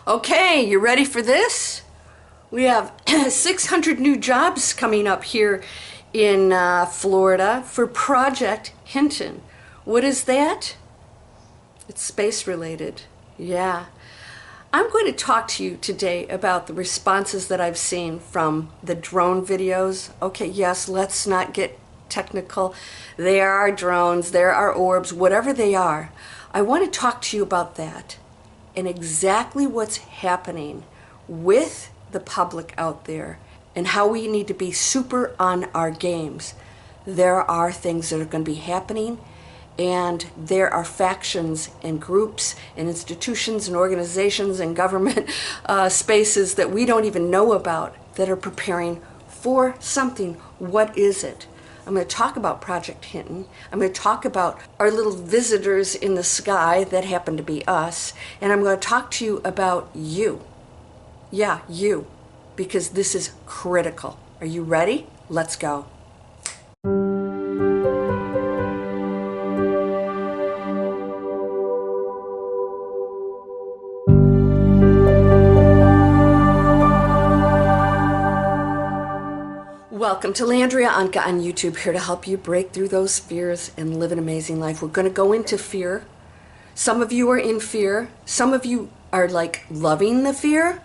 Okay, you ready for this? We have 600 new jobs coming up here in Florida for Project Hinton. What is that? It's space related. Yeah. I'm going to talk to you today about the responses that I've seen from the drone videos. Okay, yes, let's not get technical. There are drones, there are orbs, whatever they are. I want to talk to you about that and exactly what's happening with the public out there and how we need to be super on our games. There are things that are going to be happening, and there are factions and groups and institutions and organizations and government spaces that we don't even know about that are preparing for something. What is it? I'm going to talk about Project Hinton. I'm going to talk about our little visitors in the sky that happen to be us. And I'm going to talk to you about you. Yeah, you. Because this is critical. Are you ready? Let's go. Welcome to Landria, Onkka on YouTube, here to help you break through those fears and live an amazing life. We're going to go into fear. Some of you are in fear. Some of you are like loving the fear.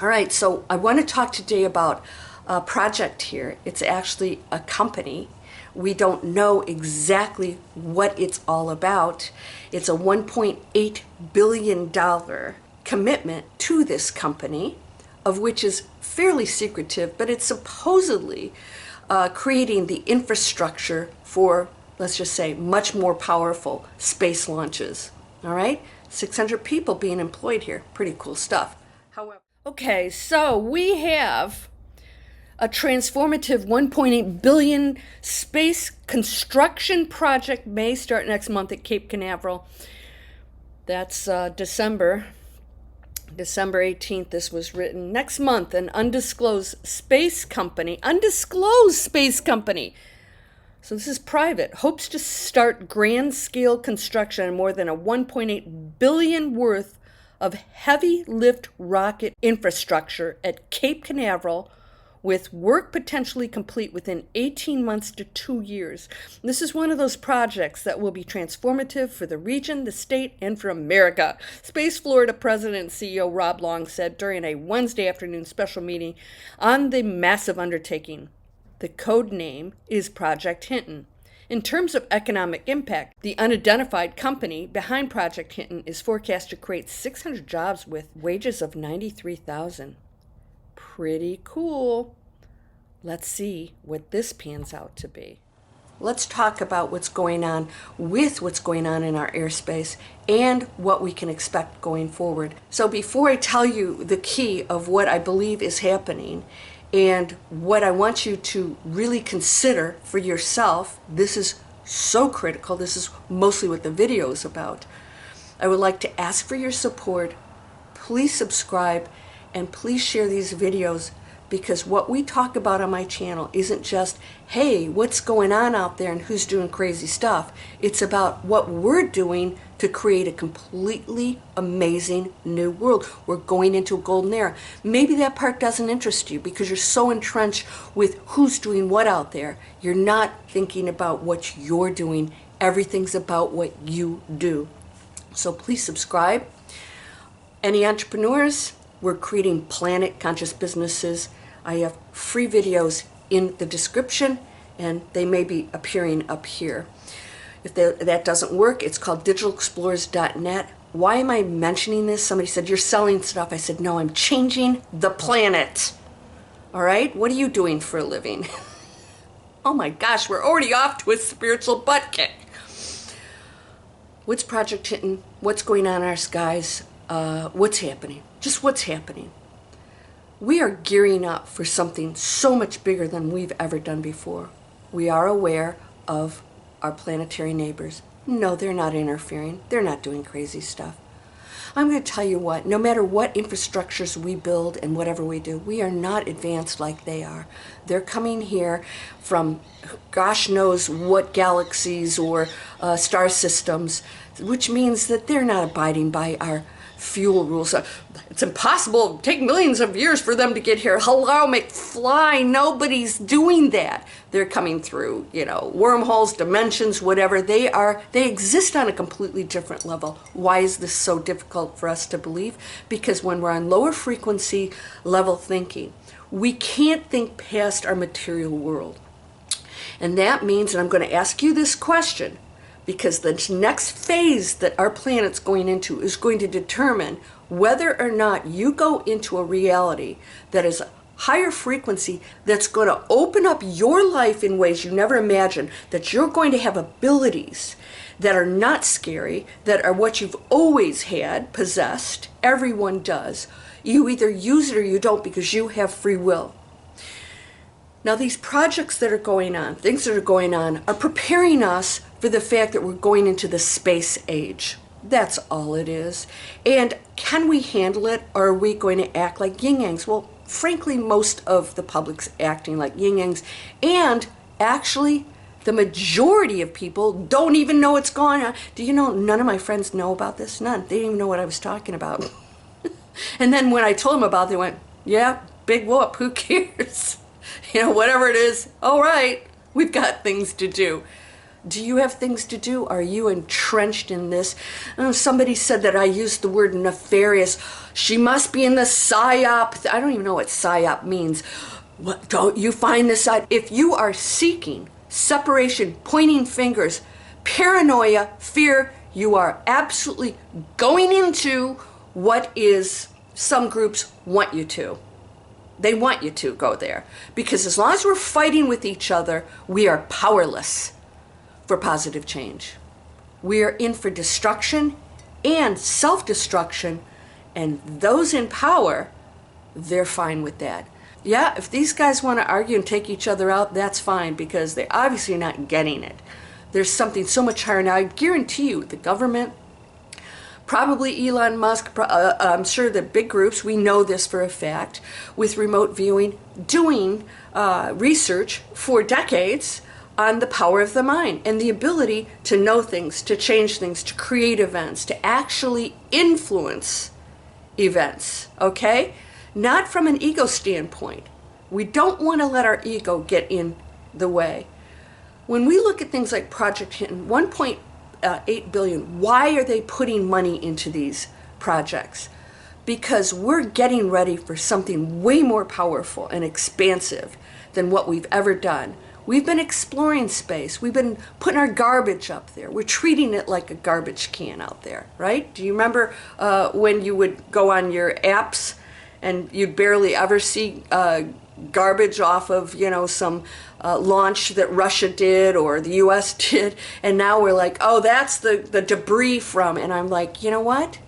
All right, so I want to talk today about a project here. It's actually a company. We don't know exactly what it's all about. It's a $1.8 billion commitment to this company, of which is fairly secretive, but it's supposedly creating the infrastructure for, let's just say, much more powerful space launches. All right? 600 people being employed here. Pretty cool stuff. However, okay, so we have a transformative 1.8 billion space construction project may start next month at Cape Canaveral. That's December 18th, this was written. Next month, an undisclosed space company, so this is private, hopes to start grand-scale construction on more than a 1.8 billion worth of heavy lift rocket infrastructure at Cape Canaveral, with work potentially complete within 18 months to 2 years. This is one of those projects that will be transformative for the region, the state, and for America. Space Florida President and CEO Rob Long said during a Wednesday afternoon special meeting on the massive undertaking. The code name is Project Hinton. In terms of economic impact, the unidentified company behind Project Hinton is forecast to create 600 jobs with wages of $93,000. Pretty cool. Let's see what this pans out to be. Let's talk about what's going on in our airspace and what we can expect going forward. So before I tell you the key of what I believe is happening and what I want you to really consider for yourself, this is so critical. This is mostly what the video is about. I would like to ask for your support. Please subscribe and please share these videos, because what we talk about on my channel isn't just, hey, what's going on out there and who's doing crazy stuff. It's about what we're doing to create a completely amazing new world. We're going into a golden era. Maybe that part doesn't interest you because you're so entrenched with who's doing what out there. You're not thinking about what you're doing. Everything's about what you do. So please subscribe. Any entrepreneurs? We're creating planet conscious businesses. I have free videos in the description, and they may be appearing up here. If that doesn't work, it's called digitalexplorers.net. Why am I mentioning this? Somebody said, you're selling stuff. I said, no, I'm changing the planet. All right? What are you doing for a living? Oh my gosh, we're already off to a spiritual butt kick. What's Project Hinton? What's going on in our skies? What's happening? Just what's happening. We are gearing up for something so much bigger than we've ever done before. We are aware of our planetary neighbors. No, they're not interfering. They're not doing crazy stuff. I'm going to tell you what, no matter what infrastructures we build and whatever we do, we are not advanced like they are. They're coming here from gosh knows what galaxies or star systems, which means that they're not abiding by our fuel rules. It's impossible. It'll take millions of years for them to get here. Hello, McFly. Nobody's doing that. They're coming through, wormholes, dimensions, whatever. They exist on a completely different level. Why is this so difficult for us to believe? Because when we're on lower frequency level thinking, we can't think past our material world. And that means, and I'm going to ask you this question, because the next phase that our planet's going into is going to determine whether or not you go into a reality that is higher frequency, that's going to open up your life in ways you never imagined, that you're going to have abilities that are not scary, that are what you've always had, possessed. Everyone does. You either use it or you don't because you have free will. Now, these projects that are going on, things that are going on, are preparing us for the fact that we're going into the space age. That's all it is. And can we handle it, or are we going to act like yin-yangs? Well, frankly, most of the public's acting like yin-yangs. And actually, the majority of people don't even know what's going on. Do you know, none of my friends know about this? None. They didn't even know what I was talking about. And then when I told them about it, they went, yeah, big whoop, who cares? Whatever it is, all right, we've got things to do. Do you have things to do? Are you entrenched in this? Somebody said that I used the word nefarious. She must be in the psyop. I don't even know what psyop means. What, don't you find this out? If you are seeking separation, pointing fingers, paranoia, fear, you are absolutely going into what is some groups want you to. They want you to go there. Because as long as we're fighting with each other, we are powerless for positive change. We are in for destruction and self-destruction, and those in power, they're fine with that. Yeah, if these guys want to argue and take each other out, that's fine, because they're obviously not getting it. There's something so much higher. Now, I guarantee you, the government, probably Elon Musk, I'm sure the big groups, we know this for a fact, with remote viewing, doing research for decades on the power of the mind and the ability to know things, to change things, to create events, to actually influence events, okay? Not from an ego standpoint. We don't want to let our ego get in the way. When we look at things like Project Hinton, 1.8 billion, why are they putting money into these projects? Because we're getting ready for something way more powerful and expansive than what we've ever done. We've been exploring space. We've been putting our garbage up there. We're treating it like a garbage can out there, right? Do you remember when you would go on your apps and you'd barely ever see garbage off of, some launch that Russia did or the US did, and now we're like, oh, that's the debris from, and I'm like, you know what?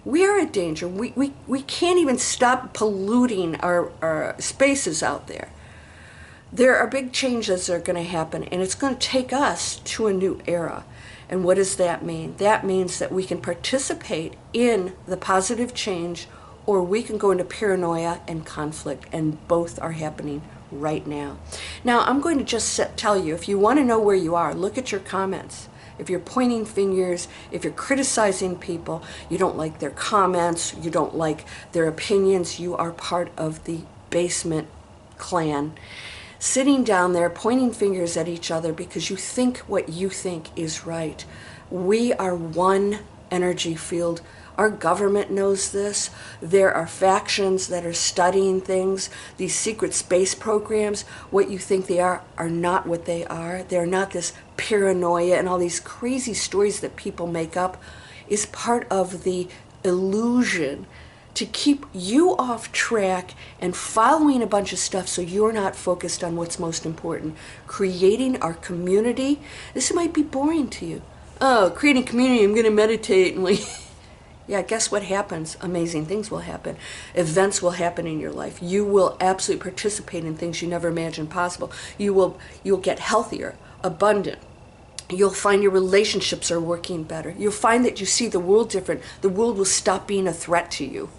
We are a danger. We can't even stop polluting our spaces out there. There are big changes that are going to happen, and it's going to take us to a new era. And what does that mean? That means that we can participate in the positive change, or we can go into paranoia and conflict, and both are happening right now. Now, I'm going to just tell you, if you want to know where you are, look at your comments. If you're pointing fingers, if you're criticizing people, you don't like their comments, you don't like their opinions, you are part of the basement clan, sitting down there pointing fingers at each other because you think what you think is right. We are one energy field. Our government knows this. There are factions that are studying things. These secret space programs, what you think they are not what they are. They're not this paranoia and all these crazy stories that people make up is part of the illusion to keep you off track and following a bunch of stuff so you're not focused on what's most important. Creating our community. This might be boring to you. Oh, creating community, I'm going to meditate and like... Yeah, guess what happens? Amazing things will happen. Events will happen in your life. You will absolutely participate in things you never imagined possible. You'll get healthier, abundant. You'll find your relationships are working better. You'll find that you see the world different. The world will stop being a threat to you.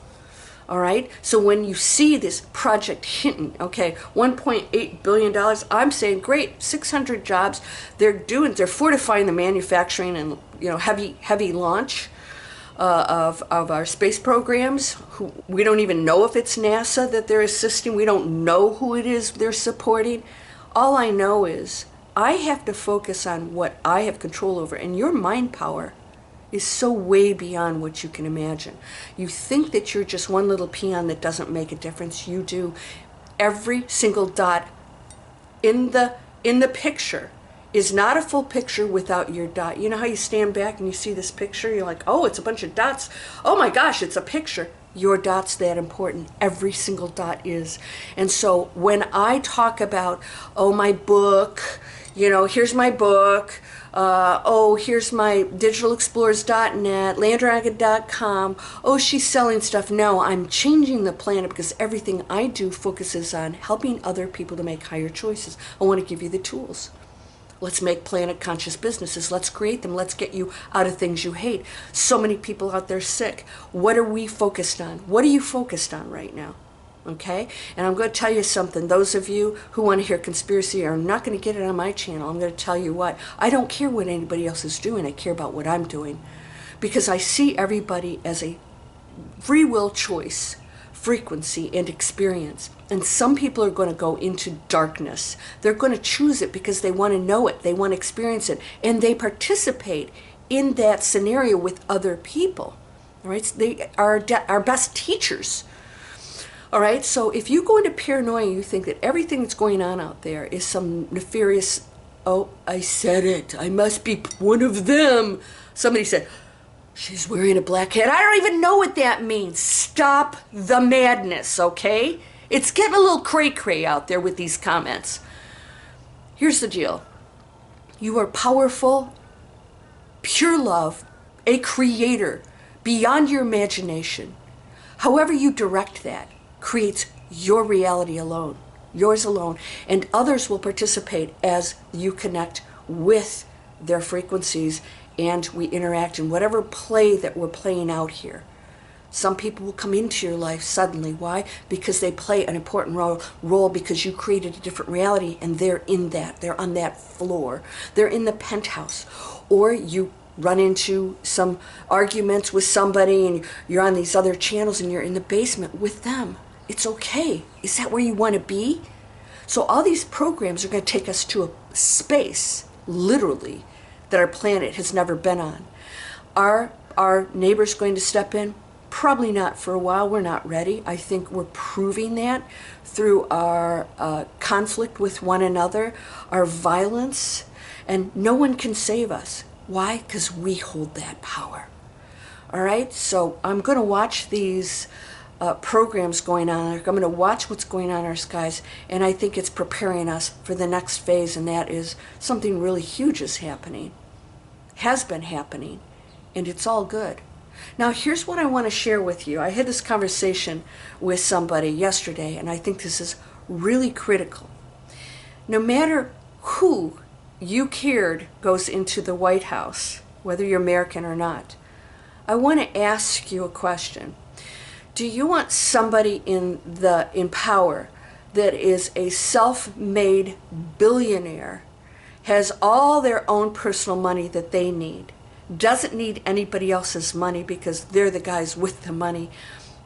All right? So when you see this Project Hinton, okay, $1.8 billion, I'm saying, great, 600 jobs. They're fortifying the manufacturing and, heavy launch. of our space programs. Who, we don't even know if it's NASA that they're assisting. We don't know who it is they're supporting. All I know is I have to focus on what I have control over, and your mind power is so way beyond what you can imagine. You think that you're just one little peon that doesn't make a difference. You do. Every single dot in the picture is not a full picture without your dot. You know how you stand back and you see this picture, you're like, oh, it's a bunch of dots. Oh my gosh, it's a picture. Your dot's that important. Every single dot is. And so when I talk about, oh, my book, you know, here's my book, oh, here's my digitalexplorers.net, landria.com, oh, she's selling stuff. No, I'm changing the planet because everything I do focuses on helping other people to make higher choices. I want to give you the tools. Let's make planet conscious businesses. Let's create them. Let's get you out of things you hate. So many people out there sick. What are we focused on? What are you focused on right now? Okay? And I'm going to tell you something. Those of you who want to hear conspiracy are not going to get it on my channel. I'm going to tell you what. I don't care what anybody else is doing. I care about what I'm doing. Because I see everybody as a free will choice, frequency, and experience. And some people are going to go into darkness. They're going to choose it because they want to know it. They want to experience it. And they participate in that scenario with other people. All right? So they are our best teachers. All right? So if you go into paranoia, you think that everything that's going on out there is some nefarious, oh, I said it. I must be one of them. Somebody said, she's wearing a black hat. I don't even know what that means. Stop the madness, okay? It's getting a little cray-cray out there with these comments. Here's the deal. You are powerful, pure love, a creator, beyond your imagination. However you direct that creates your reality alone, yours alone, and others will participate as you connect with their frequencies and we interact in whatever play that we're playing out here. Some people will come into your life suddenly. Why? Because they play an important role because you created a different reality and they're in that. They're on that floor. They're in the penthouse. Or you run into some arguments with somebody and you're on these other channels and you're in the basement with them. It's okay. Is that where you want to be? So all these programs are going to take us to a space, literally, that our planet has never been on. Are our neighbors going to step in? Probably not for a while. We're not ready. I think we're proving that through our conflict with one another, our violence, and no one can save us. Why? Because we hold that power. All right? So I'm going to watch these programs going on. I'm going to watch what's going on in our skies, and I think it's preparing us for the next phase, and that is something really huge is happening, has been happening, and it's all good. Now, here's what I want to share with you. I had this conversation with somebody yesterday, and I think this is really critical. No matter who you cared goes into the White House, whether you're American or not, I want to ask you a question. Do you want somebody in power that is a self-made billionaire, has all their own personal money that they need, doesn't need anybody else's money because they're the guys with the money?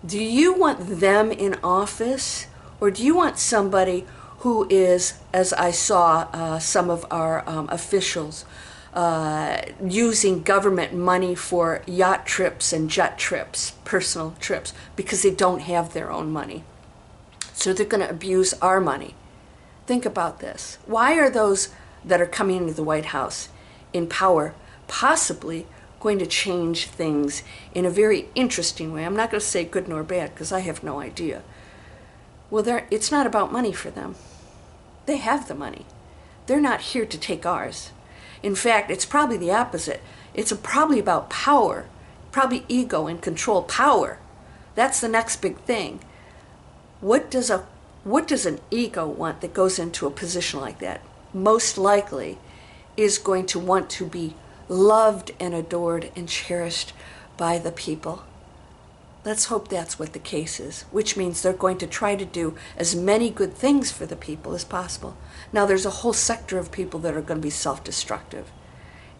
Do you want them in office, or do you want somebody who is, as I saw some of our officials using government money for yacht trips and jet trips, personal trips, because they don't have their own money? So they're going to abuse our money. Think about this. Why are those that are coming into the White House in power possibly going to change things in a very interesting way? I'm not going to say good nor bad because I have no idea. Well, it's not about money for them. They have the money. They're not here to take ours. In fact, it's probably the opposite. It's probably about power, probably ego and control. Power. That's the next big thing. What does an ego want that goes into a position like that? Most likely is going to want to be loved and adored and cherished by the people. Let's hope that's what the case is, which means they're going to try to do as many good things for the people as possible. Now, there's a whole sector of people that are going to be self-destructive,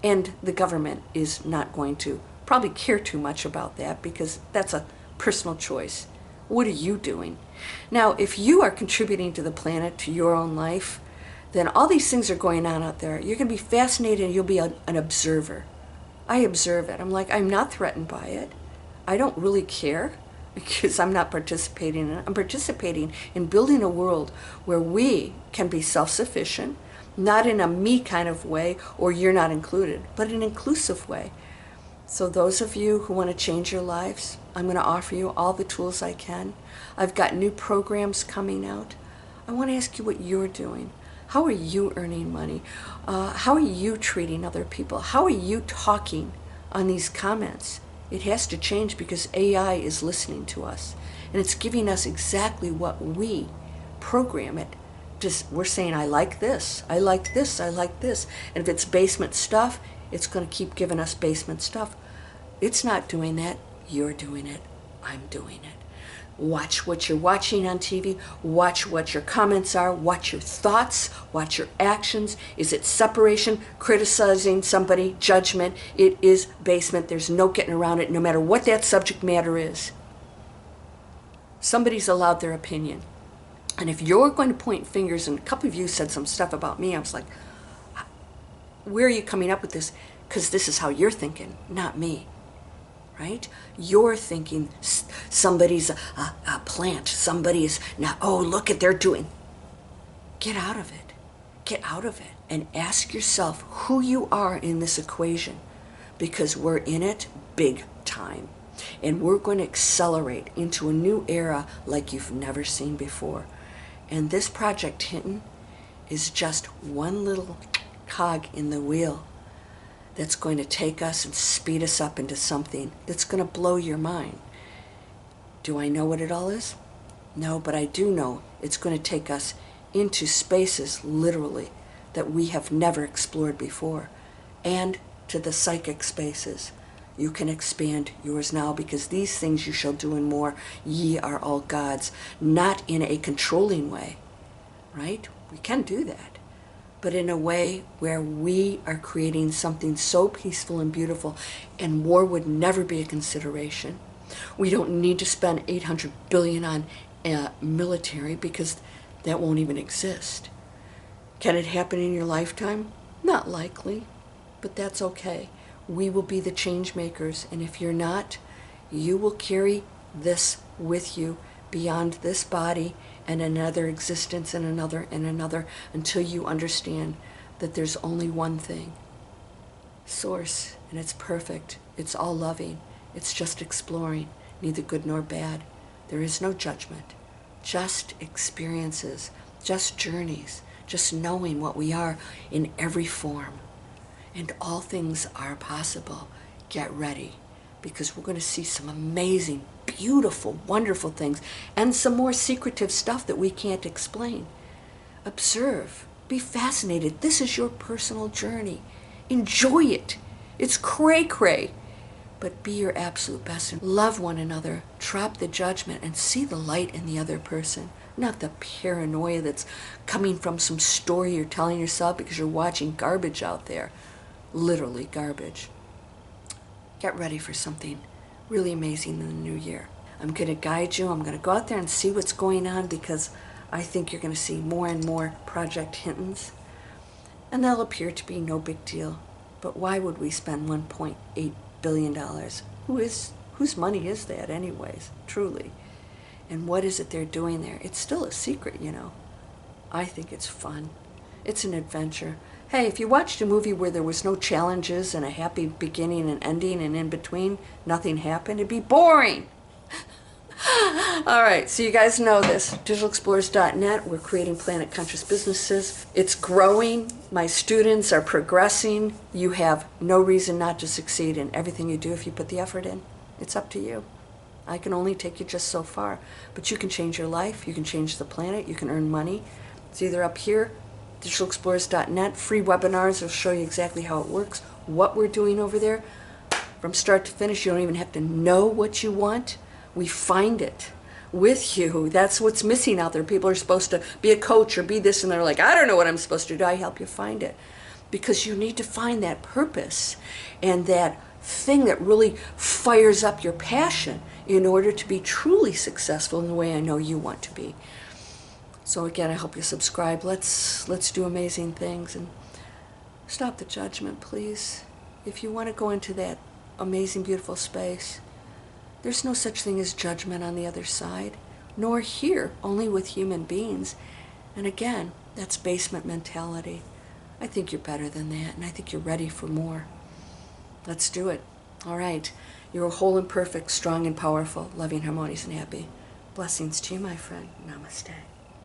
and the government is not going to probably care too much about that because that's a personal choice. What are you doing? Now, if you are contributing to the planet, to your own life, then all these things are going on out there. You're going to be fascinated and you'll be an observer. I observe it. I'm like, I'm not threatened by it. I don't really care because I'm not participating in it. I'm participating in building a world where we can be self-sufficient, not in a me kind of way or you're not included, but an inclusive way. So those of you who want to change your lives, I'm going to offer you all the tools I can. I've got new programs coming out. I want to ask you what you're doing. How are you earning money? How are you treating other people? How are you talking on these comments? It has to change because AI is listening to us. And it's giving us exactly what we program it. Just, we're saying, I like this, I like this, I like this. And if it's basement stuff, it's going to keep giving us basement stuff. It's not doing that. You're doing it. I'm doing it. Watch what you're watching on TV. Watch what your comments are. Watch your thoughts. Watch your actions. Is it separation, criticizing somebody, judgment? It is basement. There's no getting around it, no matter what that subject matter is. Somebody's allowed their opinion. And if you're going to point fingers, and a couple of you said some stuff about me, I was like, where are you coming up with this? Because this is how you're thinking, not me. Right? You're thinking somebody's a plant, somebody is now, oh, look at they're doing. Get out of it. Get out of it and ask yourself who you are in this equation, because we're in it big time. And we're going to accelerate into a new era like you've never seen before. And this Project Hinton is just one little cog in the wheel that's going to take us and speed us up into something that's going to blow your mind. Do I know what it all is? No, but I do know it's going to take us into spaces, literally, that we have never explored before, and to the psychic spaces. You can expand yours now, because these things you shall do and more, ye are all gods, not in a controlling way, right? We can do that, but in a way where we are creating something so peaceful and beautiful, and war would never be a consideration. We don't need to spend $800 billion on military, because that won't even exist. Can it happen in your lifetime? Not likely, but that's okay. We will be the change makers, and if you're not, you will carry this with you beyond this body and another existence and another and another, until you understand that there's only one thing. Source, and it's perfect. It's all loving. It's just exploring, neither good nor bad. There is no judgment. Just experiences, just journeys, just knowing what we are in every form. And all things are possible. Get ready, because we're going to see some amazing, beautiful, wonderful things, and some more secretive stuff that we can't explain. Observe. Be fascinated. This is your personal journey. Enjoy it. It's cray-cray. But be your absolute best. Love one another. Drop the judgment and see the light in the other person. Not the paranoia that's coming from some story you're telling yourself because you're watching garbage out there. Literally garbage. Get ready for something really amazing in the new year. I'm going to guide you. I'm going to go out there and see what's going on, because I think you're going to see more and more Project Hintons, and they'll appear to be no big deal. But why would we spend $1.8 billion? Whose money is that anyways, truly? And what is it they're doing there? It's still a secret, you know. I think it's fun. It's an adventure. Hey, if you watched a movie where there was no challenges and a happy beginning and ending and in between, nothing happened, it'd be boring. All right, so you guys know this. DigitalExplorers.net, we're creating planet conscious businesses. It's growing. My students are progressing. You have no reason not to succeed in everything you do if you put the effort in. It's up to you. I can only take you just so far. But you can change your life. You can change the planet. You can earn money. It's either up here, DigitalExplorers.net, free webinars will show you exactly how it works, what we're doing over there. From start to finish, you don't even have to know what you want. We find it with you. That's what's missing out there. People are supposed to be a coach or be this, and they're like, I don't know what I'm supposed to do. I help you find it. Because you need to find that purpose and that thing that really fires up your passion in order to be truly successful in the way I know you want to be. So again, I hope you subscribe. Let's do amazing things, and stop the judgment, please. If you want to go into that amazing, beautiful space, there's no such thing as judgment on the other side, nor here, only with human beings. And again, that's basement mentality. I think you're better than that, and I think you're ready for more. Let's do it. All right. You're whole and perfect, strong and powerful, loving, harmonious, and happy. Blessings to you, my friend. Namaste.